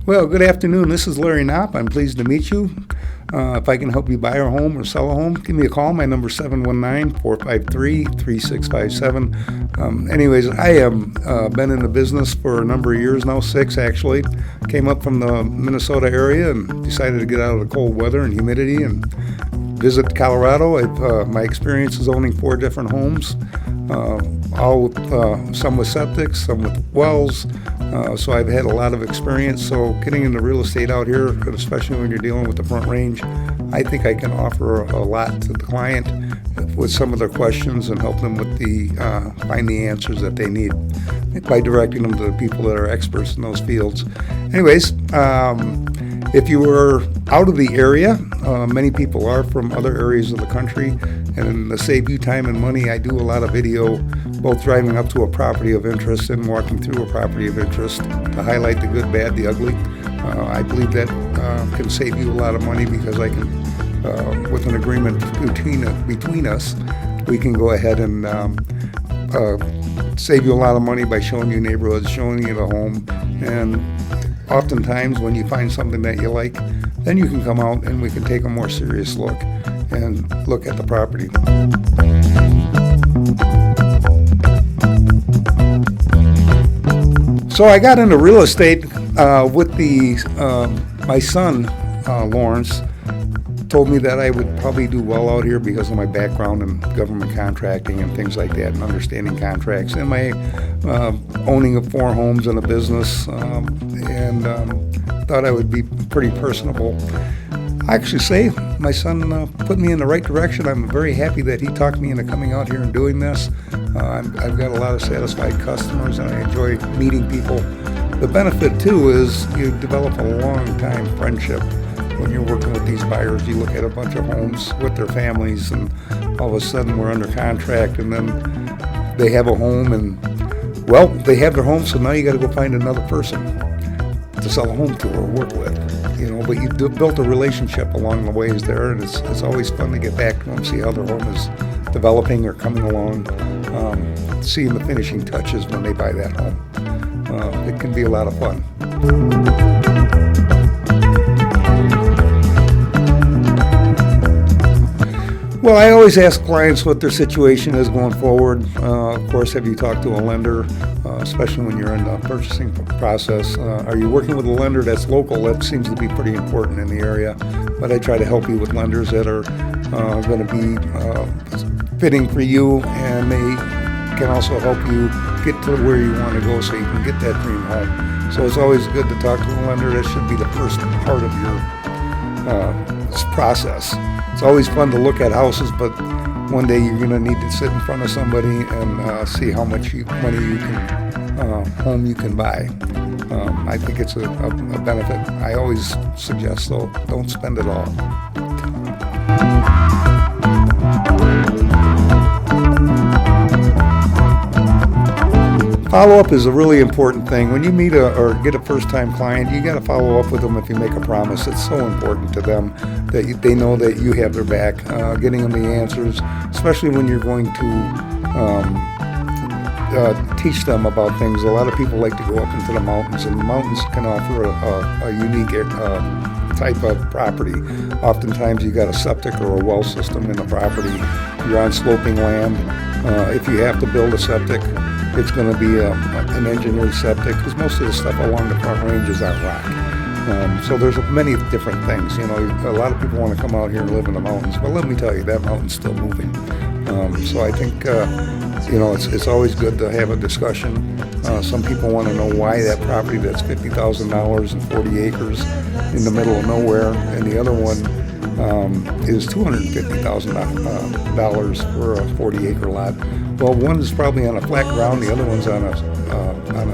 Well, good afternoon. This is Larry Knop. I'm pleased to meet you. If I can help you buy a home or sell a home, give me a call. My number is 719-453-3657. Anyways, I have been in the business for a number of years now, 6 actually. Came up from the Minnesota area and decided to get out of the cold weather and humidity and visit Colorado. My experience is owning 4 different homes, all with, some with septic, some with wells. So I've had a lot of experience. So getting into real estate out here, especially when you're dealing with the Front Range, I think I can offer a lot to the client with some of their questions and help them with find the answers that they need by directing them to the people that are experts in those fields. Anyways, if you were out of the area, many people are from other areas of the country, and to save you time and money, I do a lot of video, both driving up to a property of interest and walking through a property of interest to highlight the good, bad, the ugly. I believe that can save you a lot of money because I can, with an agreement between us, we can go ahead and save you a lot of money by showing you neighborhoods, showing you the home, and oftentimes when you find something that you like, then you can come out and we can take a more serious look and look at the property. So I got into real estate with my son, Lawrence, told me that I would probably do well out here because of my background in government contracting and things like that and understanding contracts and my owning of 4 homes and a business, and thought I would be pretty personable. I actually say my son put me in the right direction. I'm very happy that he talked me into coming out here and doing this. I've got a lot of satisfied customers and I enjoy meeting people. The benefit too is you develop a long-time friendship. When you're working with these buyers, you look at a bunch of homes with their families and all of a sudden we're under contract and then they have a home and, well, they have their home, so now you got to go find another person to sell a home to or work with. But you built a relationship along the ways there, and it's always fun to get back to them, see how their home is developing or coming along, seeing the finishing touches when they buy that home. It can be a lot of fun. Well, I always ask clients what their situation is going forward. Of course, have you talked to a lender, especially when you're in the purchasing process? Are you working with a lender that's local? That seems to be pretty important in the area. But I try to help you with lenders that are going to be fitting for you, and they can also help you get to where you want to go so you can get that dream home. So it's always good to talk to a lender. That should be the first part of your process. It's always fun to look at houses, but one day you're going to need to sit in front of somebody and see how much home you can buy. I think it's a benefit. I always suggest, though, don't spend it all. Follow-up is a really important thing. When you meet or get a first-time client, you got to follow up with them if you make a promise. It's so important to them that they know that you have their back, getting them the answers, especially when you're going to teach them about things. A lot of people like to go up into the mountains, and the mountains can offer a unique type of property. Oftentimes you got a septic or a well system in the property. You're on sloping land. If you have to build a septic, it's going to be an engineered septic because most of the stuff along the Front Range is on rock. So there's many different things. A lot of people want to come out here and live in the mountains, but let me tell you, that mountain's still moving. So I think it's always good to have a discussion. Some people want to know why that property that's $50,000 and 40 acres in the middle of nowhere, and the other one is $250,000 for a 40-acre lot. Well, one is probably on a flat ground, the other one's on a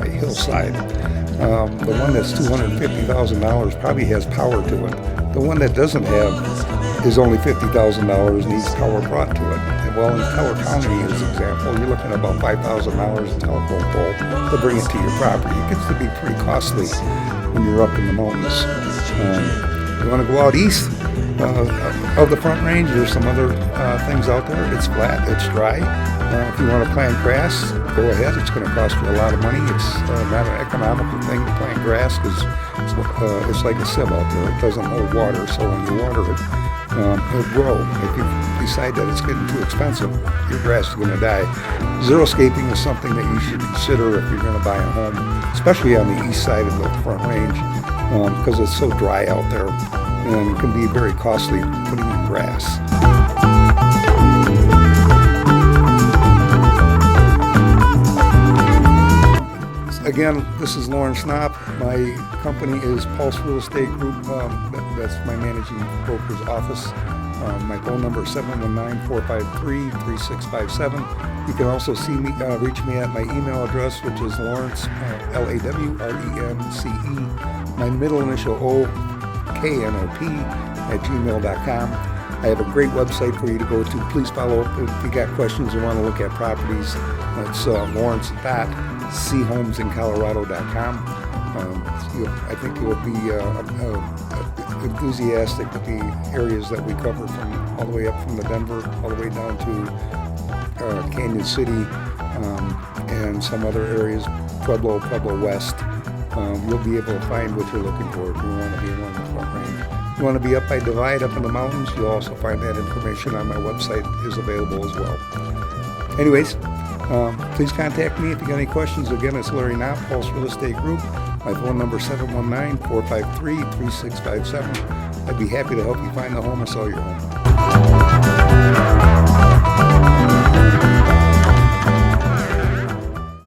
hillside. The one that's $250,000 probably has power to it. The one that doesn't have is only $50,000, needs power brought to it. Well, in Teller County, as an example, you're looking at about $5,000 a telephone pole to bring it to your property. It gets to be pretty costly when you're up in the mountains. You want to go out east of the Front Range, there's some other things out there. It's flat, it's dry. If you want to plant grass, go ahead. It's going to cost you a lot of money. It's not an economical thing to plant grass because it's like a sieve out there. It doesn't hold water, so when you water it, it'll grow. If you decide that it's getting too expensive, your grass is going to die. Xeriscaping is something that you should consider if you're going to buy a home, especially on the east side of the Front Range, because it's so dry out there and it can be very costly putting in grass. Again, this is Lawrence Knop. My company is Pulse Real Estate Group. That's my managing broker's office. My phone number is 719-453-3657. You can also reach me at my email address, which is Lawrence, Lawrence, my middle initial O, KNOP, @gmail.com. I have a great website for you to go to. Please follow up if you got questions or want to look at properties. It's lawrence.chomesIncolorado.com. I think you'll be enthusiastic with the areas that we cover, from all the way up from the Denver, all the way down to Canyon City, and some other areas, Pueblo West. You'll be able to find what you're looking for if you want to be along the Front Range. If you want to be up by Divide, up in the mountains, you'll also find that information on my website is available as well. Anyways, please contact me if you got any questions. Again, it's Larry Knop, Pulse Real Estate Group. My phone number is 719-453-3657. I'd be happy to help you find the home or sell your home.